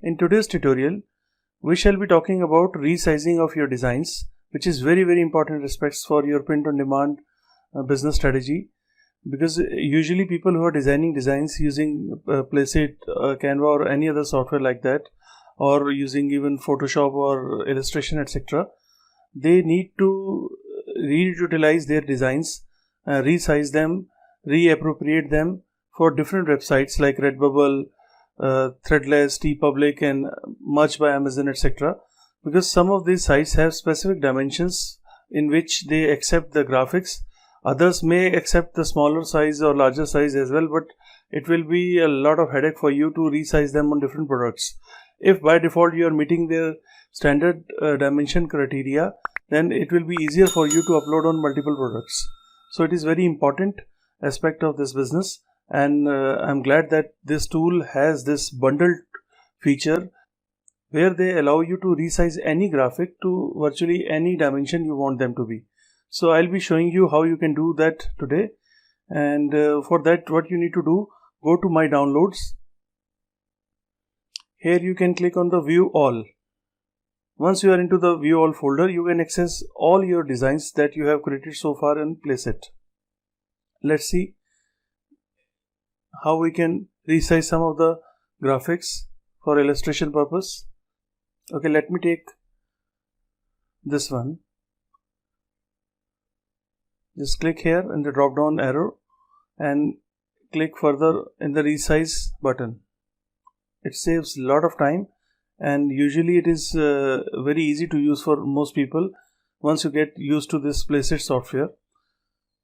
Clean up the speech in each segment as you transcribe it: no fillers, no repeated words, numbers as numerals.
In today's tutorial, we shall be talking about resizing of your designs, which is very important aspects for your print on demand business strategy, because usually people who are designing designs using Placeit, Canva or any other software like that, or using even Photoshop or illustration, etc., they need to reutilize their designs, resize them, reappropriate them for different websites like Redbubble, Threadless, TeePublic, and Merch by Amazon, etc. Because some of these sites have specific dimensions in which they accept the graphics. Others may accept the smaller size or larger size as well, but it will be a lot of headache for you to resize them on different products. If by default you are meeting their standard dimension criteria, then it will be easier for you to upload on multiple products. So it is very important aspect of this business, and I'm glad that this tool has this bundled feature where they allow you to resize any graphic to virtually any dimension you want them to be. So I'll be showing you how you can do that today, and for that what you need to do, go to my downloads. Here you can click on the view all. Once you are into the view all folder, you can access all your designs that you have created so far in Placeit. Let's see how we can resize some of the graphics for illustration purpose. Okay, let me take this one. Just click here in the drop down arrow and click further in the resize button. It saves a lot of time, and usually it is very easy to use for most people once you get used to this Placeit software.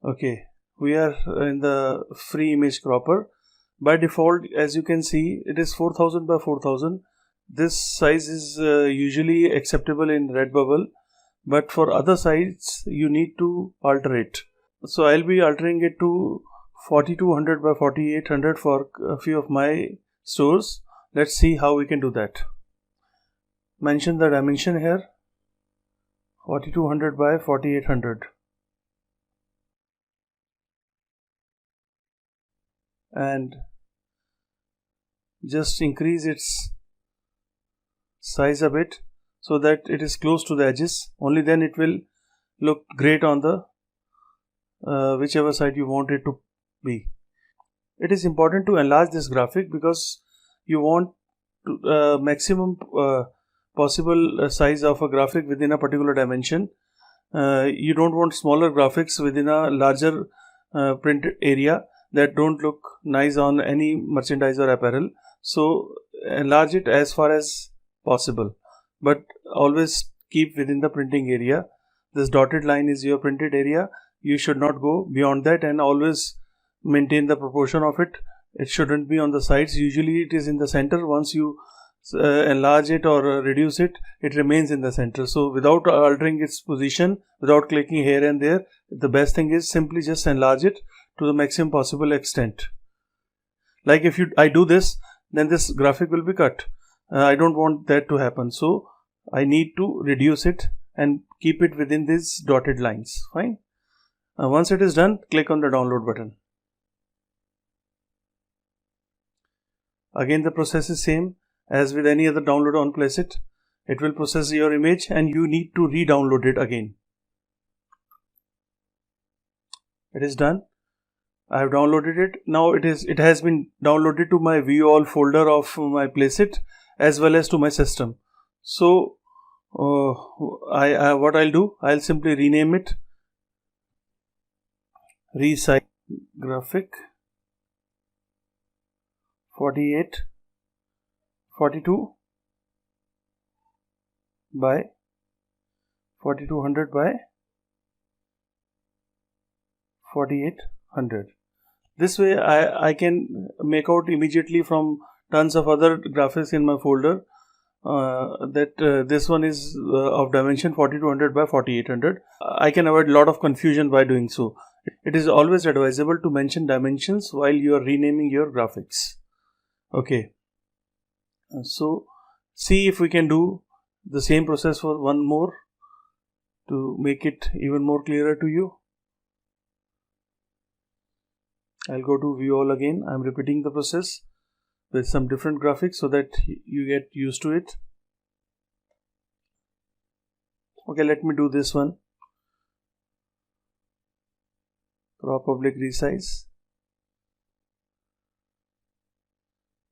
Okay, we are in the free image cropper. By default, as you can see, it is 4000 by 4000. This size is usually acceptable in Redbubble, but for other sites you need to alter it. So I'll be altering it to 4200 by 4800 for a few of my stores. Let's see how we can do that. Mention the dimension here, 4200 by 4800. And just increase its size a bit so that it is close to the edges. Only then it will look great on the whichever side you want it to be. It is important to enlarge this graphic because you want to, maximum possible size of a graphic within a particular dimension. You don't want smaller graphics within a larger print area that don't look nice on any merchandise or apparel. So enlarge it as far as possible, but always keep within the printing area. This dotted line is your printed area. You should not go beyond that, and always maintain the proportion of it. It shouldn't be on the sides. Usually it is in the center. Once you enlarge it or reduce it, it remains in the center. So without altering its position, without clicking here and there, the best thing is simply just enlarge it to the maximum possible extent. Like if I do this, then this graphic will be cut. I don't want that to happen, so I need to reduce it and keep it within these dotted lines. Fine. Once it is done, click on the download button. Again, the process is same as with any other download on Placeit. It will process your image and you need to re-download it again. It is done. I have downloaded it. Now it has been downloaded to my view all folder of my Placeit as well as to my system. So what I'll do, I'll simply rename it resize graphic 42 by 4200 by 4800. This way I can make out immediately from tons of other graphics in my folder that this one is of dimension 4200 by 4800. I can avoid a lot of confusion by doing so. It is always advisable to mention dimensions while you are renaming your graphics. Okay, so see if we can do the same process for one more to make it even more clearer to you. I'll go to view all again. I'm repeating the process. with some different graphics so that you get used to it. Okay, let me do this one. Raw public resize.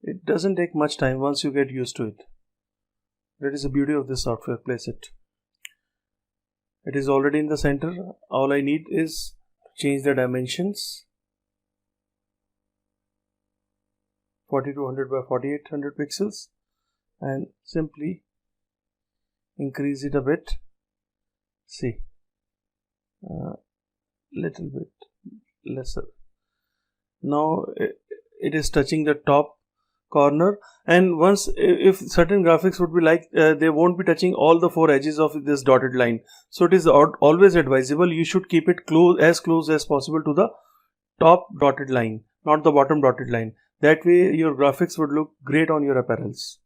It doesn't take much time once you get used to it. That is the beauty of this software, Placeit. It is already in the center. All I need is change the dimensions. 4200 by 4800 pixels and simply increase it a bit. See, little bit lesser. Now it is touching the top corner, and once if certain graphics would be like they won't be touching all the 4 edges of this dotted line, so it is always advisable you should keep it close as possible to the top dotted line, not the bottom dotted line. That way your graphics would look great on your apparels.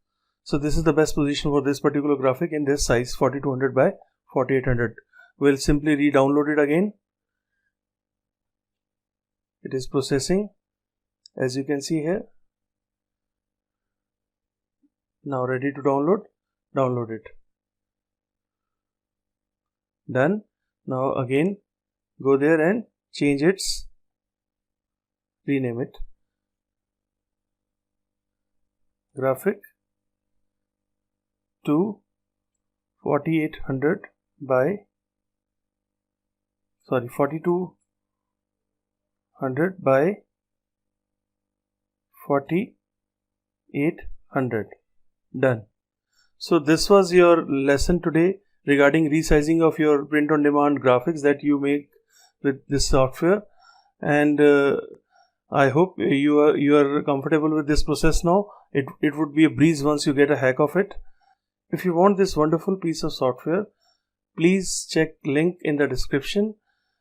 So this is the best position for this particular graphic in this size, 4200 by 4800. We'll simply re-download it again. It is processing, as you can see here. Now ready to download. Download it. Done. Now again go there and change its, rename it, graphic to 4200 by 4800. Done. So this was your lesson today regarding resizing of your print on demand graphics that you make with this software, and I hope you are comfortable with this process now. It would be a breeze once you get a hack of it. If you want this wonderful piece of software, please check link in the description.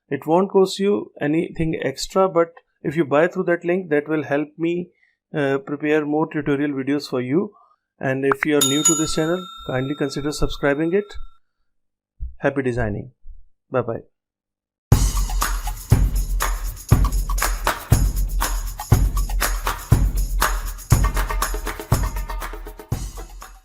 It won't cost you anything extra, but if you buy through that link, that will help me prepare more tutorial videos for you. And if you are new to this channel, kindly consider subscribing it. Happy designing. Bye bye.